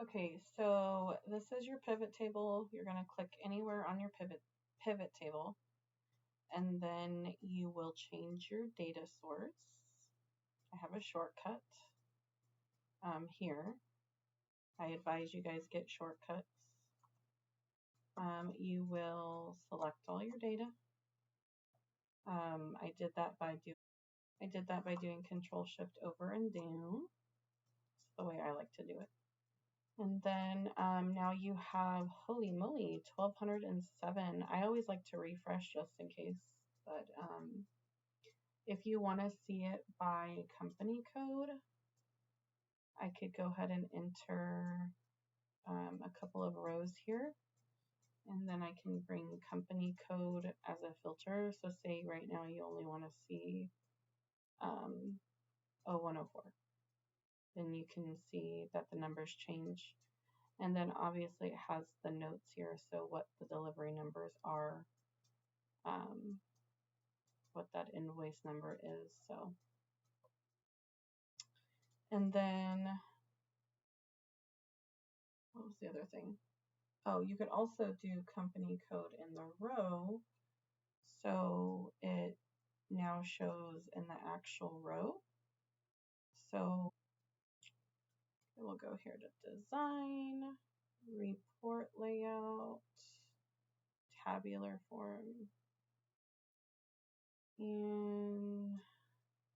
Okay, so this is your pivot table. You're going to click anywhere on your pivot table, and then you will change your data source. I have a shortcut here. I advise you guys get shortcuts. You will select all your data. I did that by doing Control Shift over and down. That's the way I like to do it. And then now you have, holy moly, 1207. I always like to refresh just in case, but if you want to see it by company code, I could go ahead and enter a couple of rows here, and then I can bring company code as a filter. So say right now you only want to see 0104. Then you can see that the numbers change. And then obviously it has the notes here, so what the delivery numbers are, what that invoice number is. So, and then what was the other thing? Oh, you could also do company code in the row, so it now shows in the actual row. So we'll go here to design, report layout, tabular form, and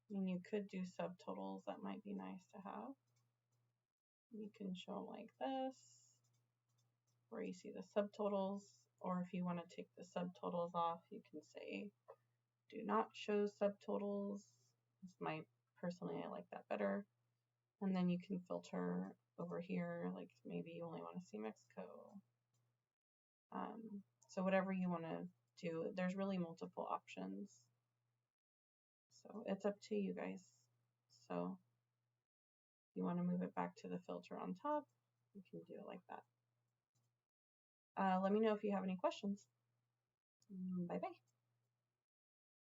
I mean, you could do subtotals. That might be nice to have. You can show them like this, where you see the subtotals, or if you want to take the subtotals off, you can say do not show subtotals. Personally, I like that better. And then you can filter over here, like maybe you only want to see Mexico. So whatever you want to do, there's really multiple options. So it's up to you guys. So if you want to move it back to the filter on top, you can do it like that. Let me know if you have any questions. Bye-bye.